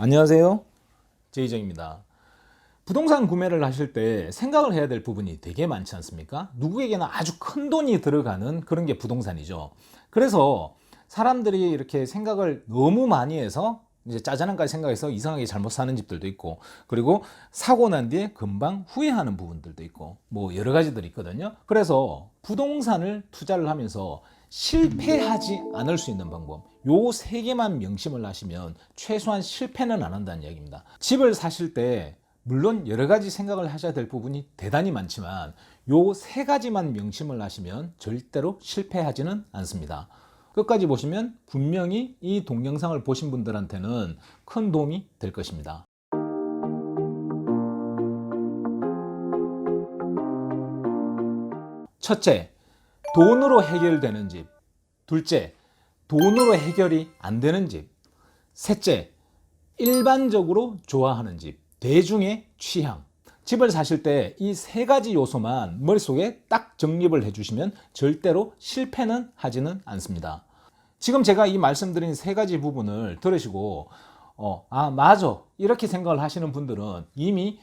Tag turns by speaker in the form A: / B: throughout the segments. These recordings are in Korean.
A: 안녕하세요. 제이정입니다. 부동산 구매를 하실 때 생각을 해야 될 부분이 되게 많지 않습니까? 누구에게나 아주 큰 돈이 들어가는 그런 게 부동산이죠. 그래서 사람들이 이렇게 생각을 너무 많이 해서 이제 짜잘한까지 생각해서 이상하게 잘못 사는 집들도 있고, 그리고 사고 난 뒤에 금방 후회하는 부분들도 있고, 뭐 여러 가지들이 있거든요. 그래서 부동산을 투자를 하면서 실패하지 않을 수 있는 방법, 요 세 개만 명심을 하시면 최소한 실패는 안 한다는 이야기입니다. 집을 사실 때 물론 여러 가지 생각을 하셔야 될 부분이 대단히 많지만 요 세 가지만 명심을 하시면 절대로 실패하지는 않습니다. 끝까지 보시면 분명히 이 동영상을 보신 분들한테는 큰 도움이 될 것입니다. 첫째, 돈으로 해결되는 집. 둘째, 돈으로 해결이 안 되는 집. 셋째, 일반적으로 좋아하는 집. 대중의 취향. 집을 사실 때 이 세 가지 요소만 머릿속에 딱 정립을 해주시면 절대로 실패는 하지는 않습니다. 지금 제가 이 말씀드린 세 가지 부분을 들으시고 맞아, 이렇게 생각을 하시는 분들은 이미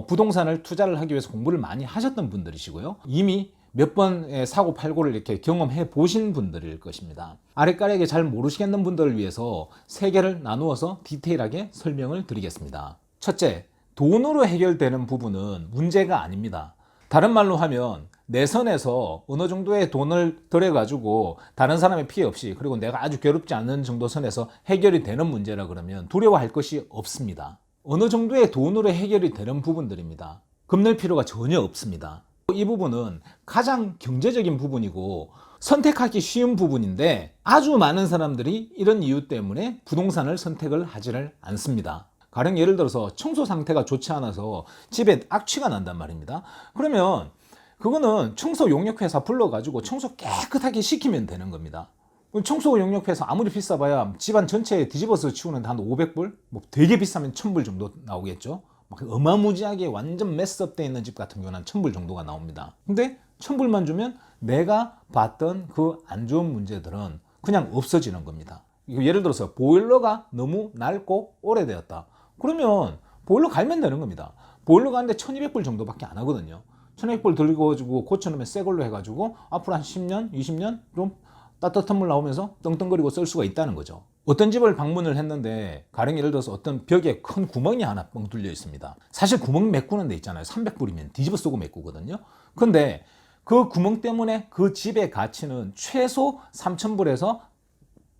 A: 부동산을 투자를 하기 위해서 공부를 많이 하셨던 분들이시고요, 이미 몇 번의 사고 팔고를 이렇게 경험해 보신 분들일 것입니다. 아래까리하게 잘 모르시겠는 분들을 위해서 세 개를 나누어서 디테일하게 설명을 드리겠습니다. 첫째, 돈으로 해결되는 부분은 문제가 아닙니다. 다른 말로 하면 내 선에서 어느 정도의 돈을 들여가지고 다른 사람의 피해 없이, 그리고 내가 아주 괴롭지 않는 정도 선에서 해결이 되는 문제라 그러면 두려워할 것이 없습니다. 어느 정도의 돈으로 해결이 되는 부분들입니다. 겁낼 필요가 전혀 없습니다. 이 부분은 가장 경제적인 부분이고 선택하기 쉬운 부분인데 아주 많은 사람들이 이런 이유 때문에 부동산을 선택을 하지를 않습니다. 가령 예를 들어서 청소 상태가 좋지 않아서 집에 악취가 난단 말입니다. 그러면 그거는 청소 용역회사 불러가지고 청소 깨끗하게 시키면 되는 겁니다. 청소 용역회사 아무리 비싸봐야 집안 전체에 뒤집어서 치우는데 한 500불? 뭐 되게 비싸면 1000불 정도 나오겠죠. 막 어마무지하게 완전 메스업되어 있는 집 같은 경우는 한 1000불 정도가 나옵니다. 근데 1000불만 주면 내가 봤던 그 안 좋은 문제들은 그냥 없어지는 겁니다. 예를 들어서 보일러가 너무 낡고 오래되었다. 그러면 보일러 갈면 되는 겁니다. 보일러 가는데 1200불 정도밖에 안 하거든요. 1200불 들고 고쳐놓으면 새 걸로 해가지고 앞으로 한 10년, 20년 좀 따뜻한 물 나오면서 떵떵거리고 쓸 수가 있다는 거죠. 어떤 집을 방문을 했는데 가령 예를 들어서 어떤 벽에 큰 구멍이 하나 뻥 뚫려 있습니다. 사실 구멍 메꾸는 데 있잖아요. 300불이면 뒤집어 쓰고 메꾸거든요. 근데 그 구멍 때문에 그 집의 가치는 최소 3000불에서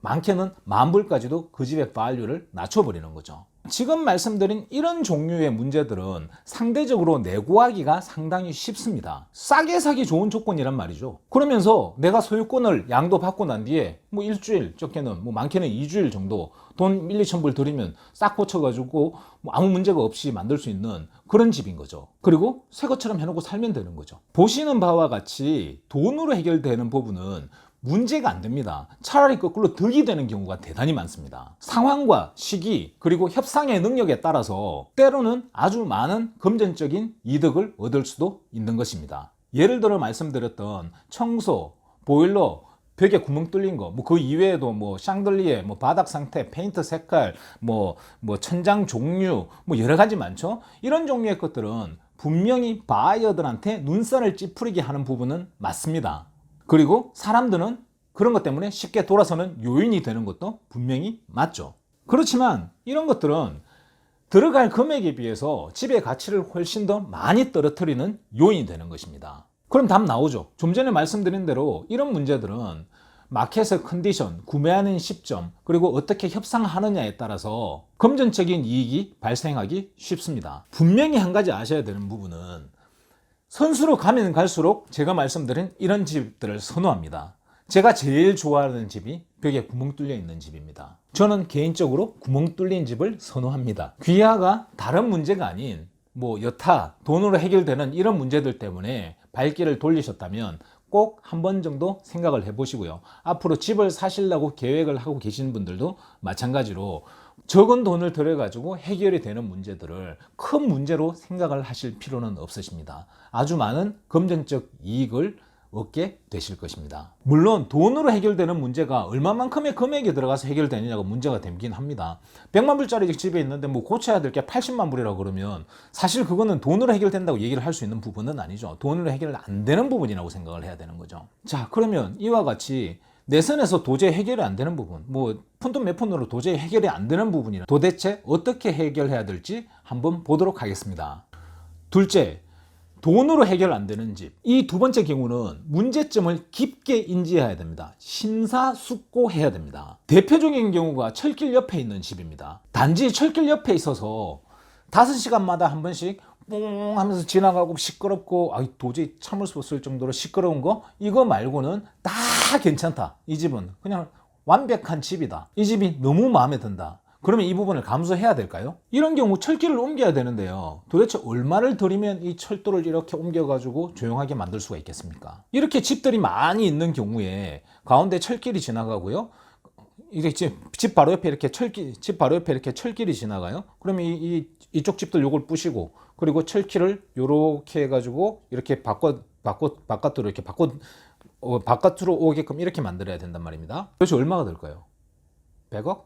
A: 많게는 10,000불까지도 그 집의 밸류를 낮춰버리는 거죠. 지금 말씀드린 이런 종류의 문제들은 상대적으로 내구하기가 상당히 쉽습니다. 싸게 사기 좋은 조건이란 말이죠. 그러면서 내가 소유권을 양도 받고 난 뒤에 뭐 일주일, 적게는 뭐 많게는 2주일 정도 돈 1, 2천 불 들이면 싹 고쳐가지고 뭐 아무 문제가 없이 만들 수 있는 그런 집인 거죠. 그리고 새 것처럼 해놓고 살면 되는 거죠. 보시는 바와 같이 돈으로 해결되는 부분은 문제가 안 됩니다. 차라리 거꾸로 득이 되는 경우가 대단히 많습니다. 상황과 시기 그리고 협상의 능력에 따라서 때로는 아주 많은 금전적인 이득을 얻을 수도 있는 것입니다. 예를 들어 말씀드렸던 청소, 보일러, 벽에 구멍 뚫린 거, 뭐 그 이외에도 뭐 샹들리에, 뭐 바닥 상태, 페인트 색깔, 뭐 천장 종류, 뭐 여러 가지 많죠. 이런 종류의 것들은 분명히 바이어들한테 눈살을 찌푸리게 하는 부분은 맞습니다. 그리고 사람들은 그런 것 때문에 쉽게 돌아서는 요인이 되는 것도 분명히 맞죠. 그렇지만 이런 것들은 들어갈 금액에 비해서 집의 가치를 훨씬 더 많이 떨어뜨리는 요인이 되는 것입니다. 그럼 답 나오죠. 좀 전에 말씀드린 대로 이런 문제들은 마켓의 컨디션, 구매하는 시점, 그리고 어떻게 협상하느냐에 따라서 금전적인 이익이 발생하기 쉽습니다. 분명히 한 가지 아셔야 되는 부분은 선수로 가면 갈수록 제가 말씀드린 이런 집들을 선호합니다. 제가 제일 좋아하는 집이 벽에 구멍 뚫려 있는 집입니다. 저는 개인적으로 구멍 뚫린 집을 선호합니다. 귀하가 다른 문제가 아닌 뭐 여타 돈으로 해결되는 이런 문제들 때문에 발길을 돌리셨다면 꼭 한 번 정도 생각을 해보시고요. 앞으로 집을 사시려고 계획을 하고 계신 분들도 마찬가지로 적은 돈을 들여가지고 해결이 되는 문제들을 큰 문제로 생각을 하실 필요는 없으십니다. 아주 많은 금전적 이익을 얻게 되실 것입니다. 물론 돈으로 해결되는 문제가 얼마만큼의 금액이 들어가서 해결되느냐가 문제가 되긴 합니다. 100만 불짜리 집에 있는데 뭐 고쳐야 될 게 80만 불이라고 그러면 사실 그거는 돈으로 해결된다고 얘기를 할 수 있는 부분은 아니죠. 돈으로 해결 안 되는 부분이라고 생각을 해야 되는 거죠. 자, 그러면 이와 같이 내 선에서 도저히 해결이 안 되는 부분, 뭐 푼돈 몇 푼으로 도저히 해결이 안 되는 부분이라 도대체 어떻게 해결해야 될지 한번 보도록 하겠습니다. 둘째, 돈으로 해결 안 되는 집. 이 두 번째 경우는 문제점을 깊게 인지해야 됩니다. 심사숙고해야 됩니다. 대표적인 경우가 철길 옆에 있는 집입니다. 단지 철길 옆에 있어서 5시간마다 한 번씩 뽕 하면서 지나가고 시끄럽고 도저히 참을 수 없을 정도로 시끄러운 거 이거 말고는 다 괜찮다. 이 집은 그냥 완벽한 집이다. 이 집이 너무 마음에 든다. 그러면 이 부분을 감수해야 될까요? 이런 경우 철길을 옮겨야 되는데요. 도대체 얼마를 들이면 이 철도를 이렇게 옮겨가지고 조용하게 만들 수가 있겠습니까? 이렇게 집들이 많이 있는 경우에 가운데 철길이 지나가고요. 이게 집 바로 옆에 이렇게 집 바로 옆에 이렇게 철길이 지나가요. 그러면 이쪽 집들 요걸 부시고 그리고 철길을 요렇게 해가지고 이렇게 바깥으로 이렇게 바깥으로 오게끔 이렇게 만들어야 된단 말입니다. 도대체 얼마가 들까요? 100억?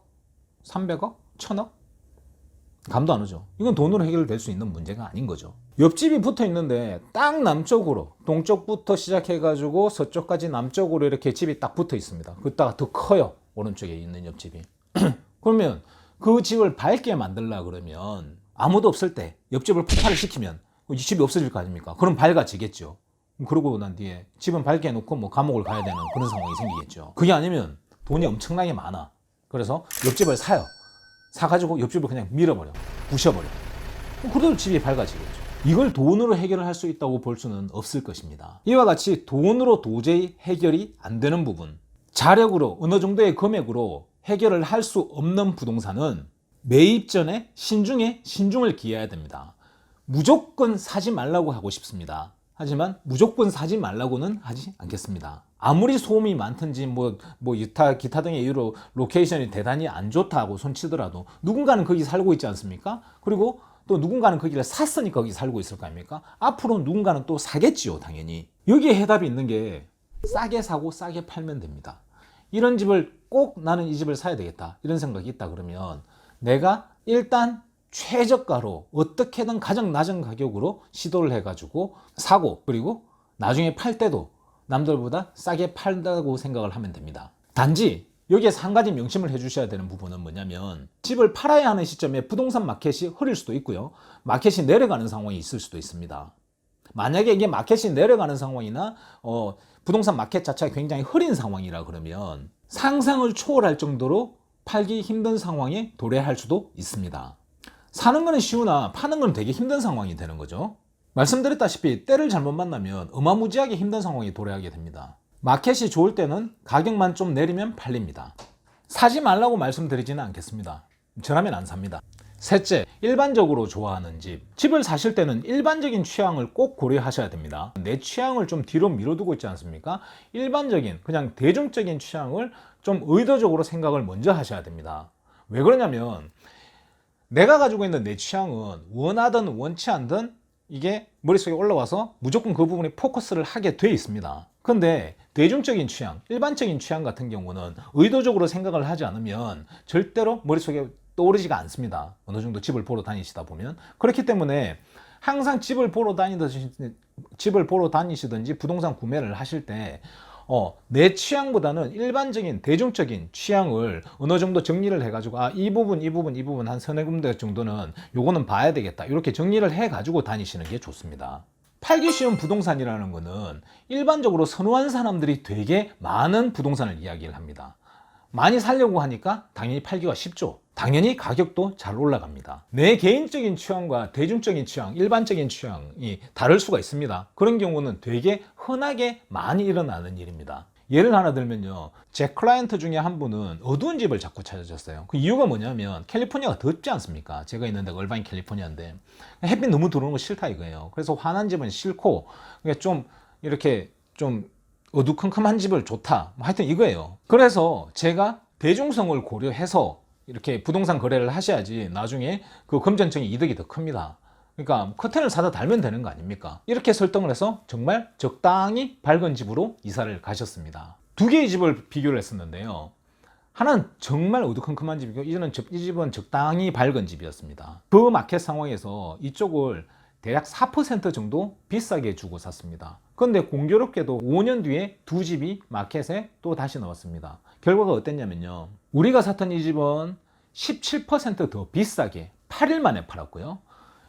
A: 300억? 1000억? 감도 안 오죠. 이건 돈으로 해결될 수 있는 문제가 아닌 거죠. 옆집이 붙어 있는데 딱 남쪽으로 동쪽부터 시작해가지고 서쪽까지 남쪽으로 이렇게 집이 딱 붙어 있습니다. 그따가 더 커요. 오른쪽에 있는 옆집이. 그러면 그 집을 밝게 만들려 그러면 아무도 없을 때 옆집을 폭발을 시키면 이 집이 없어질 거 아닙니까? 그럼 밝아지겠죠. 그러고 난 뒤에 집은 밝게 해놓고 뭐 감옥을 가야 되는 그런 상황이 생기겠죠. 그게 아니면 돈이 엄청나게 많아. 그래서 옆집을 사요. 사가지고 옆집을 그냥 밀어버려. 부셔버려. 그래도 집이 밝아지겠죠. 이걸 돈으로 해결을 할 수 있다고 볼 수는 없을 것입니다. 이와 같이 돈으로 도저히 해결이 안 되는 부분, 자력으로 어느 정도의 금액으로 해결을 할 수 없는 부동산은 매입 전에 신중을 기해야 됩니다. 무조건 사지 말라고 하고 싶습니다. 하지만 무조건 사지 말라고는 하지 않겠습니다. 아무리 소음이 많든지 기타 등의 이유로 로케이션이 대단히 안 좋다고 손치더라도 누군가는 거기 살고 있지 않습니까? 그리고 또 누군가는 거기를 샀으니까 거기 살고 있을 거 아닙니까? 앞으로 누군가는 또 사겠지요, 당연히. 여기에 해답이 있는 게 싸게 사고 싸게 팔면 됩니다. 이런 집을 꼭 나는 이 집을 사야 되겠다 이런 생각이 있다 그러면 내가 일단 최저가로 어떻게든 가장 낮은 가격으로 시도를 해가지고 사고 그리고 나중에 팔 때도 남들보다 싸게 팔다고 생각을 하면 됩니다. 단지 여기에서 한 가지 명심을 해주셔야 되는 부분은 뭐냐면 집을 팔아야 하는 시점에 부동산 마켓이 흐릴 수도 있고요. 마켓이 내려가는 상황이 있을 수도 있습니다. 만약에 이게 마켓이 내려가는 상황이나 부동산 마켓 자체가 굉장히 흐린 상황이라 그러면 상상을 초월할 정도로 팔기 힘든 상황에 도래할 수도 있습니다. 사는 거는 쉬우나 파는 건 되게 힘든 상황이 되는 거죠. 말씀드렸다시피 때를 잘못 만나면 어마무지하게 힘든 상황에 도래하게 됩니다. 마켓이 좋을 때는 가격만 좀 내리면 팔립니다. 사지 말라고 말씀드리지는 않겠습니다. 저라면 안 삽니다. 셋째, 일반적으로 좋아하는 집. 집을 사실 때는 일반적인 취향을 꼭 고려하셔야 됩니다. 내 취향을 좀 뒤로 밀어두고 있지 않습니까? 일반적인, 그냥 대중적인 취향을 좀 의도적으로 생각을 먼저 하셔야 됩니다. 왜 그러냐면 내가 가지고 있는 내 취향은 원하든 원치 않든 이게 머릿속에 올라와서 무조건 그 부분에 포커스를 하게 돼 있습니다. 근데 대중적인 취향, 일반적인 취향 같은 경우는 의도적으로 생각을 하지 않으면 절대로 머릿속에 떠오르지가 않습니다. 어느 정도 집을 보러 다니시다 보면. 그렇기 때문에 항상 집을 보러 다니시든지 부동산 구매를 하실 때 내 취향보다는 일반적인 대중적인 취향을 어느 정도 정리를 해가지고 이 부분 한 서너 군데 정도는 요거는 봐야 되겠다 이렇게 정리를 해가지고 다니시는 게 좋습니다. 팔기 쉬운 부동산이라는 거는 일반적으로 선호한 사람들이 되게 많은 부동산을 이야기를 합니다. 많이 살려고 하니까 당연히 팔기가 쉽죠. 당연히 가격도 잘 올라갑니다. 내 개인적인 취향과 대중적인 취향, 일반적인 취향이 다를 수가 있습니다. 그런 경우는 되게 흔하게 많이 일어나는 일입니다. 예를 하나 들면요. 제 클라이언트 중에 한 분은 어두운 집을 자꾸 찾으셨어요. 그 이유가 뭐냐면 캘리포니아가 덥지 않습니까? 제가 있는 데가 얼바인 캘리포니아인데 햇빛 너무 들어오는 거 싫다 이거예요. 그래서 환한 집은 싫고 좀 이렇게 좀 어두컴컴한 집을 좋다. 하여튼 이거예요. 그래서 제가 대중성을 고려해서 이렇게 부동산 거래를 하셔야지 나중에 그 금전적인 이득이 더 큽니다. 그러니까 커튼을 사다 달면 되는 거 아닙니까? 이렇게 설득을 해서 정말 적당히 밝은 집으로 이사를 가셨습니다. 두 개의 집을 비교를 했었는데요. 하나는 정말 어두컴컴한 집이고 이 집은 적당히 밝은 집이었습니다. 그 마켓 상황에서 이쪽을 대략 4% 정도 비싸게 주고 샀습니다. 그런데 공교롭게도 5년 뒤에 두 집이 마켓에 또 다시 나왔습니다. 결과가 어땠냐면요. 우리가 샀던 이 집은 17% 더 비싸게 8일 만에 팔았고요.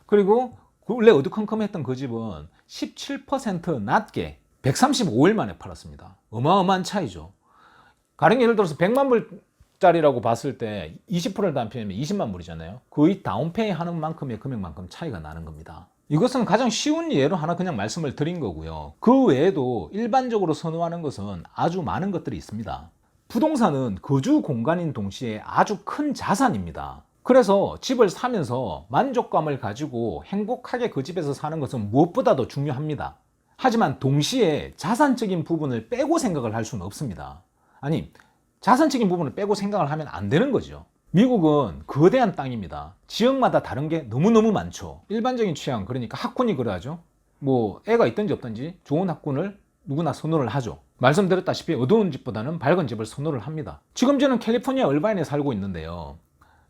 A: 그리고 원래 어두컴컴했던 그 집은 17% 낮게 135일 만에 팔았습니다. 어마어마한 차이죠. 가령 예를 들어서 100만 불짜리라고 봤을 때 20%를 다운페이면 20만 불이잖아요. 거의 다운페이 하는 만큼의 금액만큼 차이가 나는 겁니다. 이것은 가장 쉬운 예로 하나 그냥 말씀을 드린 거고요. 그 외에도 일반적으로 선호하는 것은 아주 많은 것들이 있습니다. 부동산은 거주 공간인 동시에 아주 큰 자산입니다. 그래서 집을 사면서 만족감을 가지고 행복하게 그 집에서 사는 것은 무엇보다도 중요합니다. 하지만 동시에 자산적인 부분을 빼고 생각을 할 수는 없습니다. 아니, 자산적인 부분을 빼고 생각을 하면 안 되는 거죠. 미국은 거대한 땅입니다. 지역마다 다른 게 너무너무 많죠. 일반적인 취향, 그러니까 학군이 그러하죠. 뭐 애가 있든지 없든지 좋은 학군을 누구나 선호를 하죠. 말씀드렸다시피 어두운 집보다는 밝은 집을 선호를 합니다. 지금 저는 캘리포니아 얼바인에 살고 있는데요.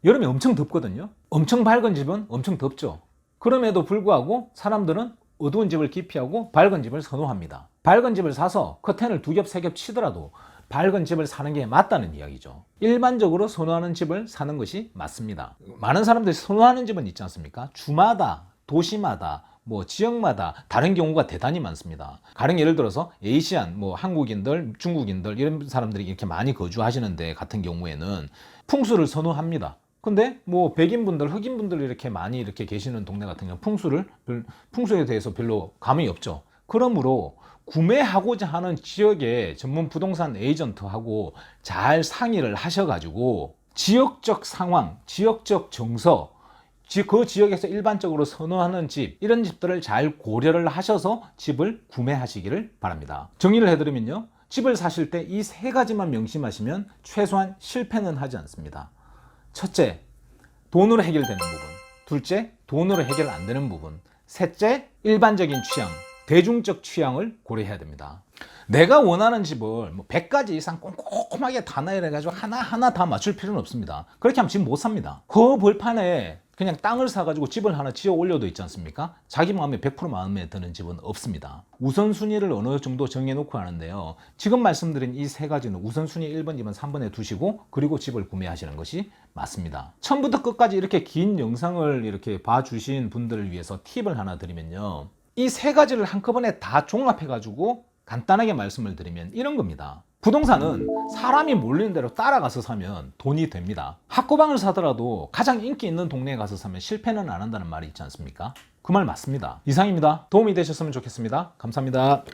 A: 여름에 엄청 덥거든요. 엄청 밝은 집은 엄청 덥죠. 그럼에도 불구하고 사람들은 어두운 집을 기피하고 밝은 집을 선호합니다. 밝은 집을 사서 커튼을 2겹, 3겹 치더라도 밝은 집을 사는 게 맞다는 이야기죠. 일반적으로 선호하는 집을 사는 것이 맞습니다. 많은 사람들이 선호하는 집은 있지 않습니까? 주마다, 도시마다, 뭐 지역마다 다른 경우가 대단히 많습니다. 가령 예를 들어서 에이시안, 뭐 한국인들, 중국인들 이런 사람들이 이렇게 많이 거주하시는데 같은 경우에는 풍수를 선호합니다. 근데 뭐 백인분들, 흑인분들 이렇게 많이 이렇게 계시는 동네 같은 경우는 풍수에 대해서 별로 감이 없죠. 그러므로 구매하고자 하는 지역의 전문 부동산 에이전트하고 잘 상의를 하셔가지고 지역적 상황, 지역적 정서, 그 지역에서 일반적으로 선호하는 집, 이런 집들을 잘 고려를 하셔서 집을 구매하시기를 바랍니다. 정리를 해드리면요. 집을 사실 때 이 3가지만 명심하시면 최소한 실패는 하지 않습니다. 첫째, 돈으로 해결되는 부분. 둘째, 돈으로 해결 안 되는 부분. 셋째, 일반적인 취향, 대중적 취향을 고려해야 됩니다. 내가 원하는 집을 뭐 100가지 이상 꼼꼼하게 다 나열해가지고 하나하나 다 맞출 필요는 없습니다. 그렇게 하면 집 못 삽니다. 그 벌판에 그냥 땅을 사가지고 집을 하나 지어 올려도 있지 않습니까? 자기 마음에 100% 마음에 드는 집은 없습니다. 우선순위를 어느 정도 정해놓고 하는데요. 지금 말씀드린 이 3가지는 우선순위 1번, 2번, 3번에 두시고 그리고 집을 구매하시는 것이 맞습니다. 처음부터 끝까지 이렇게 긴 영상을 이렇게 봐주신 분들을 위해서 팁을 하나 드리면요. 이 3가지를 한꺼번에 다 종합해가지고 간단하게 말씀을 드리면 이런 겁니다. 부동산은 사람이 몰리는 대로 따라가서 사면 돈이 됩니다. 학고방을 사더라도 가장 인기 있는 동네에 가서 사면 실패는 안 한다는 말이 있지 않습니까? 그 말 맞습니다. 이상입니다. 도움이 되셨으면 좋겠습니다. 감사합니다.